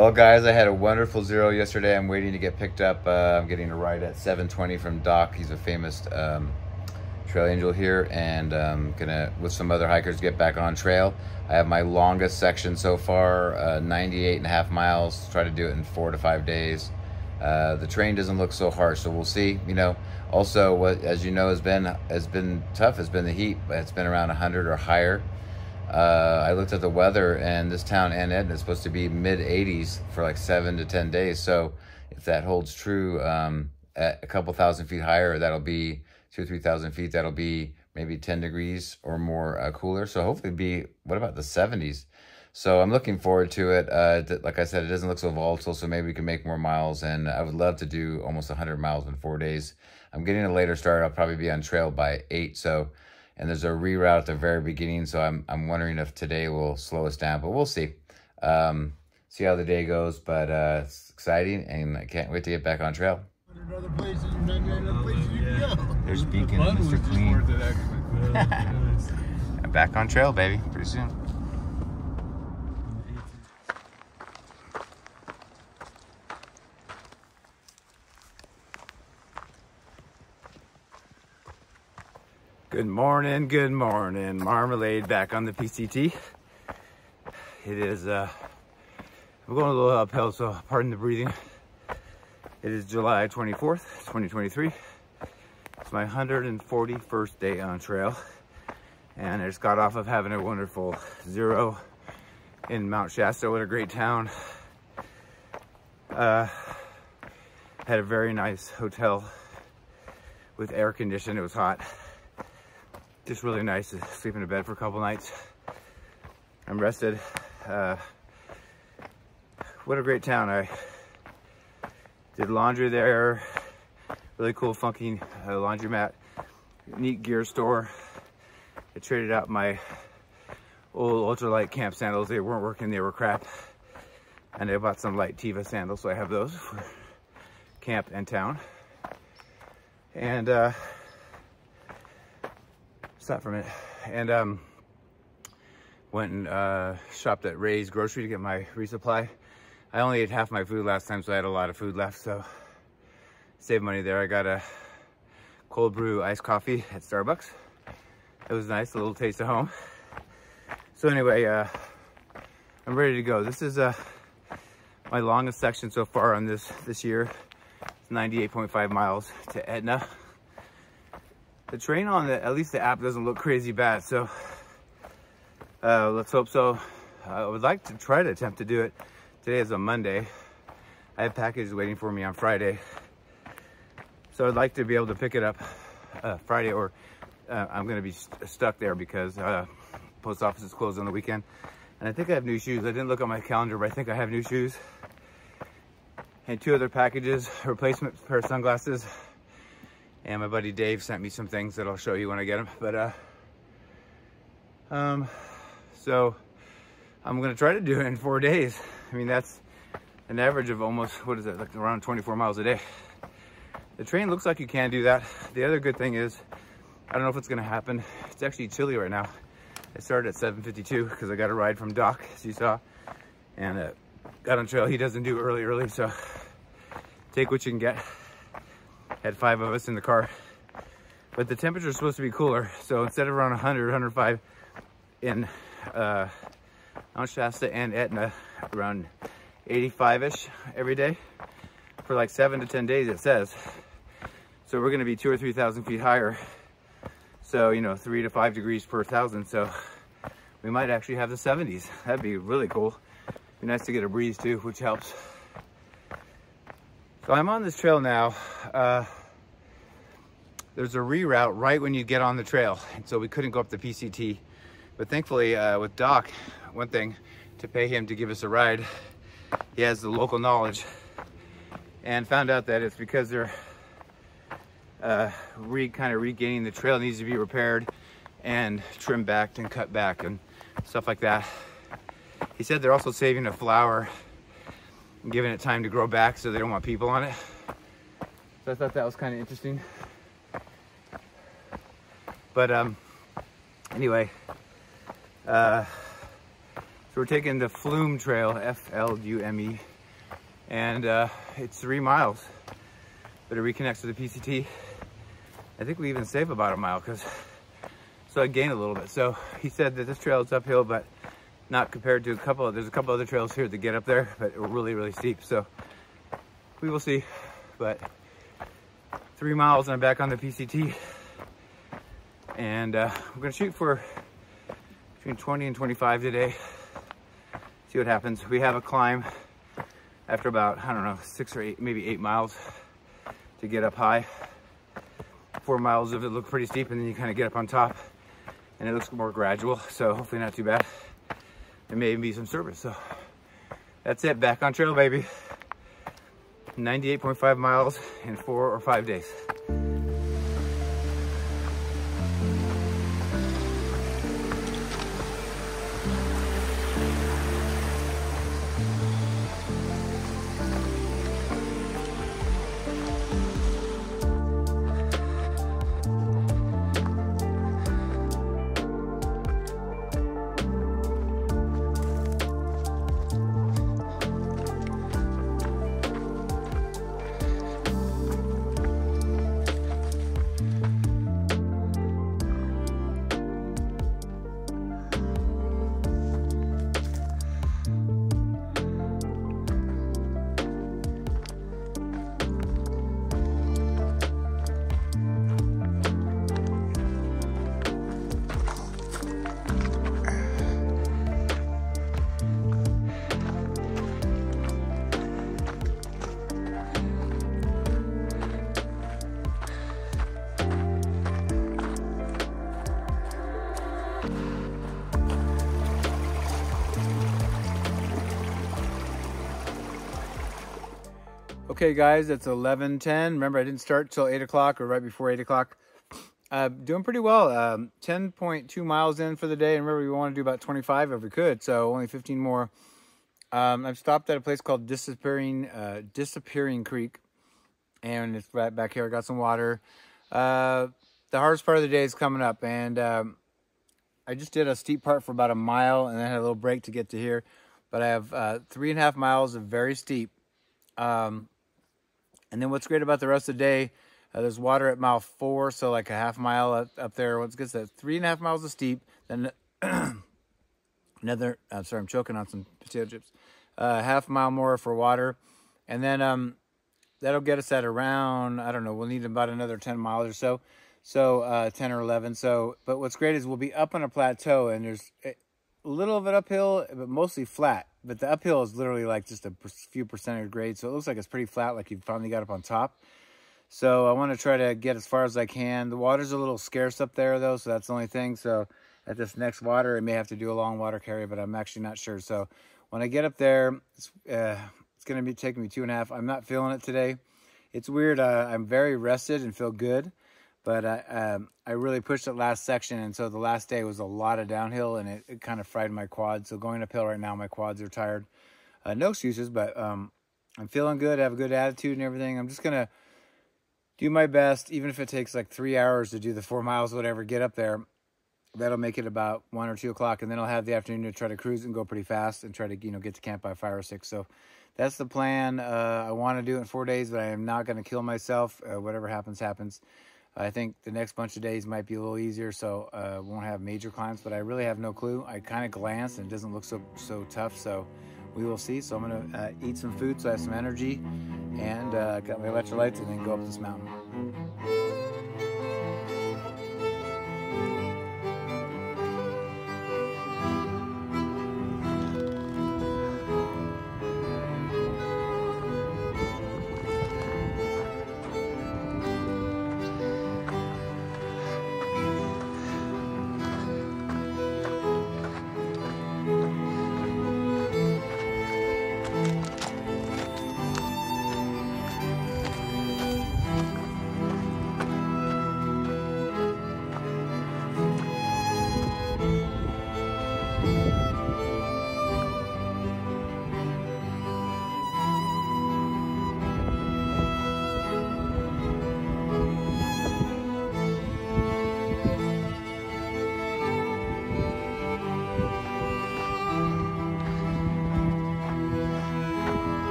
Well, guys, I had a wonderful zero yesterday. I'm waiting to get picked up. I'm getting a ride at 7:20 from Doc. He's a famous trail angel here, and gonna, with some other hikers, get back on trail. I have my longest section so far, 98.5 miles. Try to do it in 4 to 5 days. The terrain doesn't look so harsh, so we'll see. You know, also what, as you know, has been tough has been the heat. It's been around 100 or higher. I looked at the weather, and this town, Edna, is supposed to be mid-80s for like 7 to 10 days. So if that holds true, at a couple thousand feet higher, that'll be 2,000 or 3,000 feet. That'll be maybe 10 degrees or more cooler. So hopefully be, what about the 70s? So I'm looking forward to it. Like I said, it doesn't look so volatile, so maybe we can make more miles. And I would love to do almost 100 miles in 4 days. I'm getting a later start. I'll probably be on trail by 8. So, and there's a reroute at the very beginning. So I'm wondering if today will slow us down, but we'll see. See how the day goes. But it's exciting, and I can't wait to get back on trail. Another place, another place you can go. There's Beacon and Mr. Clean. I'm back on trail, baby, pretty soon. Good morning, Marmalade back on the PCT. It is, I'm going a little uphill, so pardon the breathing. It is July 24th, 2023. It's my 141st day on trail. And I just got off of having a wonderful zero in Mount Shasta. What a great town. Had a very nice hotel with air conditioning. It was hot. Just really nice to sleep in a bed for a couple nights. I'm rested. What a great town. I did laundry there. Really cool, funky laundromat. Neat gear store. I traded out my old ultralight camp sandals. They weren't working, they were crap. And I bought some light Tiva sandals, so I have those for camp and town. And stop for a minute. And went and shopped at Ray's Grocery to get my resupply. I only ate half my food last time, so I had a lot of food left, so saved money there. I got a cold brew iced coffee at Starbucks. It was nice, a little taste of home. So anyway, I'm ready to go. This is my longest section so far on this year. It's 98.5 miles to Etna. The terrain on at least the app doesn't look crazy bad, so let's hope so. I would like to try to attempt to do it. Today is a Monday. I have packages waiting for me on Friday. So I'd like to be able to pick it up Friday, or I'm gonna be stuck there because post office is closed on the weekend. And I think I have new shoes. I didn't look at my calendar, but I think I have new shoes. And 2 other packages, replacement pair of sunglasses. And my buddy Dave sent me some things that I'll show you when I get them. But so I'm gonna try to do it in 4 days. I mean, that's an average of almost, what is it, like around 24 miles a day. The train looks like you can do that. The other good thing is, I don't know if it's gonna happen. It's actually chilly right now. I started at 7:52 because I got a ride from Doc, as you saw, and got on trail. He doesn't do early, so take what you can get. Had 5 of us in the car, but the temperature is supposed to be cooler. So instead of around 100, 105 in Mount Shasta and Etna, around 85-ish every day for like 7 to 10 days, it says. So we're gonna be 2,000 or 3,000 feet higher. So, you know, 3 to 5 degrees per 1,000. So we might actually have the 70s. That'd be really cool. Be nice to get a breeze too, which helps. So I'm on this trail now. There's a reroute right when you get on the trail. And so we couldn't go up the PCT. But thankfully with Doc, one thing, to pay him to give us a ride, he has the local knowledge. And found out that it's because they're kind of regaining the trail. It needs to be repaired and trimmed back and cut back and stuff like that. He said they're also saving a flower and giving it time to grow back, so they don't want people on it. So I thought that was kind of interesting. But anyway, so we're taking the Flume Trail, F-L-U-M-E. and it's 3 miles, but it reconnects to the PCT. I think we even save about a mile, so I gain a little bit. So he said that this trail is uphill, but not compared to there's a couple other trails here that get up there, but really, really steep. So we will see, but 3 miles and I'm back on the PCT. And we're gonna shoot for between 20 and 25 today. See what happens. We have a climb after about, I don't know, 6 or 8, maybe 8 miles to get up high. 4 miles of it look pretty steep, and then you kind of get up on top and it looks more gradual. So hopefully not too bad. There may even be some service. So that's it, back on trail, baby. 98.5 miles in 4 or 5 days. Okay guys, it's 11:10. Remember, I didn't start till 8 o'clock or right before 8 o'clock. Doing pretty well. 10.2 miles in for the day. And remember, we want to do about 25 if we could, so only 15 more. I've stopped at a place called Disappearing Creek, and it's right back here. I got some water. The hardest part of the day is coming up, and I just did a steep part for about a mile, and then had a little break to get to here. But I have 3.5 miles of very steep. And then what's great about the rest of the day, there's water at mile 4, so like a half mile up there. Once it gets to 3.5 miles of steep, then another, I'm sorry, I'm choking on some potato chips. Half mile more for water. And then that'll get us at around, I don't know, we'll need about another 10 miles or so. So 10 or 11. So, but what's great is we'll be up on a plateau, and there's a little of it uphill, but mostly flat. But the uphill is literally like just a few percentage grade, so it looks like it's pretty flat, like you finally got up on top. So I want to try to get as far as I can. The water's a little scarce up there, though, so that's the only thing. So at this next water, I may have to do a long water carry, but I'm actually not sure. So when I get up there, it's going to be taking me 2.5. I'm not feeling it today. It's weird. I'm very rested and feel good, but I really pushed it last section, and so the last day was a lot of downhill, and it kind of fried my quads. So going uphill right now, my quads are tired. No excuses, but I'm feeling good. I have a good attitude and everything. I'm just going to do my best, even if it takes like 3 hours to do the 4 miles, whatever, get up there. That'll make it about 1 or 2 o'clock, and then I'll have the afternoon to try to cruise and go pretty fast and try to, get to camp by 5 or 6. So that's the plan. I want to do it in 4 days, but I am not going to kill myself. Whatever happens, happens. I think the next bunch of days might be a little easier, so won't have major climbs, but I really have no clue. I kind of glanced, and it doesn't look so tough, so we will see. So I'm going to eat some food so I have some energy, and got my electrolytes, and then go up this mountain.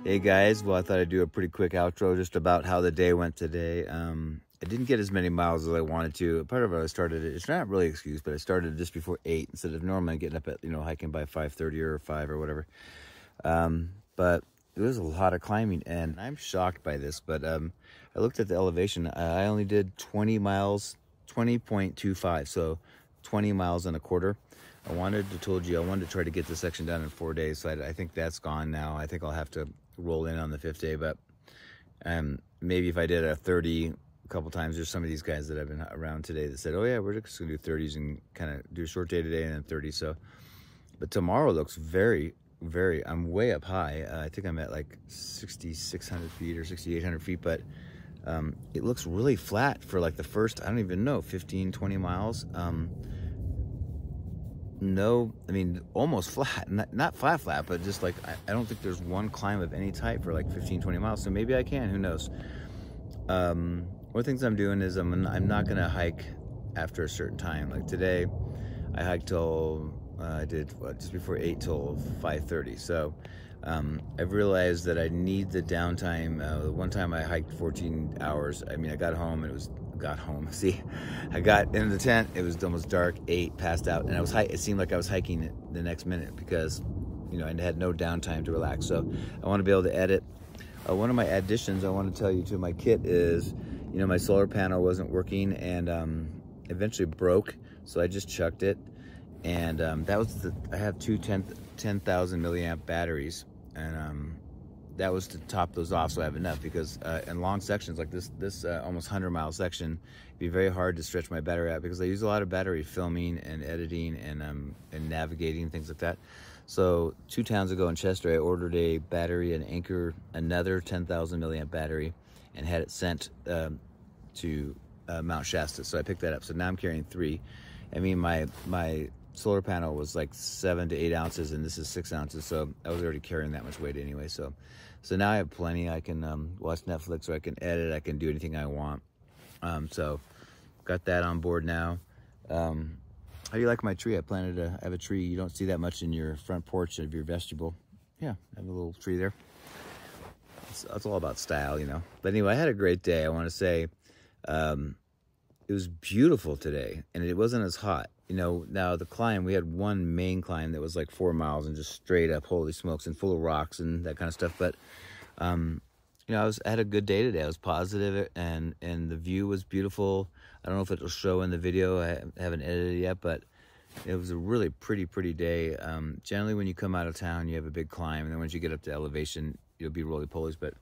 Hey guys, well I thought I'd do a pretty quick outro just about how the day went today. I didn't get as many miles as I wanted to. Part of it I started, it's not really an excuse, but I started just before 8 instead of normally getting up at, hiking by 5:30 or 5 or whatever. But it was a lot of climbing and I'm shocked by this, but I looked at the elevation. I only did 20 miles, 20.25, so 20 miles and a quarter. I wanted to try to get this section done in 4 days, so I think that's gone now. I think I'll have to roll in on the 5th day, but maybe if I did a 30 a couple times, there's some of these guys that I've been around today that said, oh yeah, we're just gonna do 30s and kind of do a short day today and then 30. So, but tomorrow looks very, I'm way up high. I think I'm at like 6,600 feet or 6,800 feet, but it looks really flat for like the first, I don't even know, 15, 20 miles. No, I mean, almost flat, not flat, but just like, I don't think there's one climb of any type for like 15, 20 miles. So maybe I can, who knows? One of the things I'm doing is I'm not gonna hike after a certain time. Like today, I hiked till, I did what, just before 8 till 5:30. So I've realized that I need the downtime. One time I hiked 14 hours. I mean, I got home and see, I got in the tent, it was almost dark, 8, passed out, and it seemed like I was hiking the next minute because, I had no downtime to relax. So I want to be able to edit. One of my additions I want to tell you to my kit is, my solar panel wasn't working and eventually broke, so I just chucked it. And that was I have two 10,000 milliamp batteries, and that was to top those off so I have enough, because in long sections like this almost 100-mile section, it'd be very hard to stretch my battery out because I use a lot of battery filming and editing and navigating, things like that. So 2 towns ago in Chester, I ordered a battery, an Anchor, another 10,000 milliamp battery, and had it sent to Mount Shasta. So I picked that up. So now I'm carrying 3. I mean, my solar panel was like 7 to 8 ounces, and this is 6 ounces. So I was already carrying that much weight anyway. So now I have plenty. I can watch Netflix, or I can edit. I can do anything I want. So got that on board now. How do you like my tree? I have a tree. You don't see that much in your front porch of your vestibule. Yeah, I have a little tree there. It's all about style, But anyway, I had a great day. I want to say it was beautiful today, and it wasn't as hot. Now the climb, we had one main climb that was like 4 miles and just straight up, holy smokes, and full of rocks and that kind of stuff. But, I had a good day today. I was positive, and the view was beautiful. I don't know if it'll show in the video. I haven't edited it yet, but it was a really pretty day. Generally, when you come out of town, you have a big climb, and then once you get up to elevation, you'll be roly-polies. But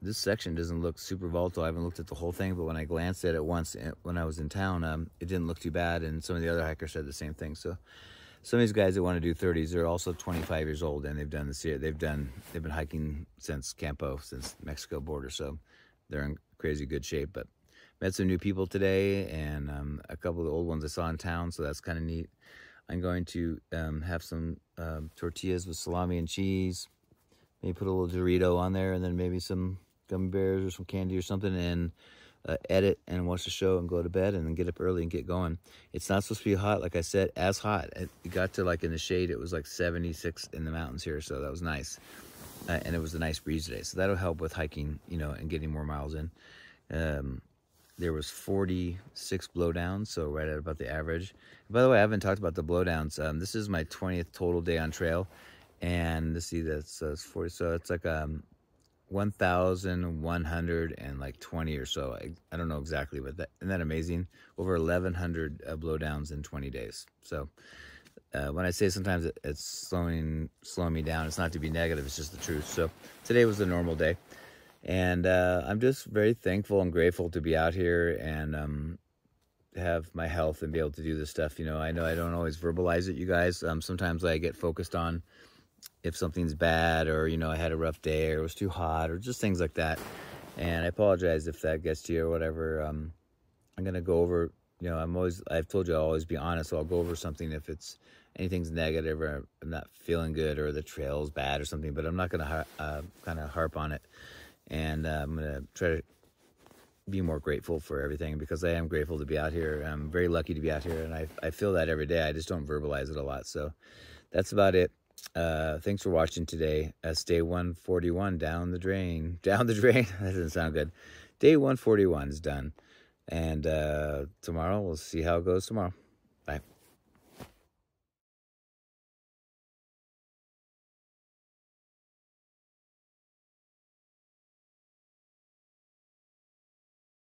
this section doesn't look super volatile. I haven't looked at the whole thing, but when I glanced at it once when I was in town, it didn't look too bad, and some of the other hikers said the same thing. So some of these guys that want to do 30s, they're also 25 years old, and they've done this year. They've been hiking since Campo, since Mexico border, so they're in crazy good shape. But met some new people today, and a couple of the old ones I saw in town, so that's kind of neat. I'm going to have some tortillas with salami and cheese. Maybe put a little Dorito on there, and then maybe some gummy bears or some candy or something, and edit and watch the show and go to bed, and then get up early and get going. It's not supposed to be hot, like I said, as hot. It got to, like, in the shade, it was like 76 in the mountains here, so that was nice. And it was a nice breeze today, so that'll help with hiking, and getting more miles in. There was 46 blowdowns, so right at about the average. By the way, I haven't talked about the blowdowns. This is my 20th total day on trail. And let's see, that's 40, so it's like 1,120 or so. I don't know exactly, but isn't that amazing? Over 1,100 blowdowns in 20 days. So when I say sometimes it's slowing me down, it's not to be negative, it's just the truth. So today was a normal day, and I'm just very thankful and grateful to be out here and have my health and be able to do this stuff. I know I don't always verbalize it, you guys. Sometimes I get focused on if something's bad, or I had a rough day, or it was too hot, or just things like that. And I apologize if that gets to you or whatever. I'm gonna go over, I've told you I'll always be honest, so I'll go over something if anything's negative, or I'm not feeling good, or the trail's bad or something, but I'm not gonna kind of harp on it. And I'm gonna try to be more grateful for everything, because I am grateful to be out here. I'm very lucky to be out here, and I feel that every day. I just don't verbalize it a lot. So that's about it. Thanks for watching today. Day 141, down the drain. Down the drain? That doesn't sound good. Day 141 is done. And tomorrow, we'll see how it goes tomorrow. Bye.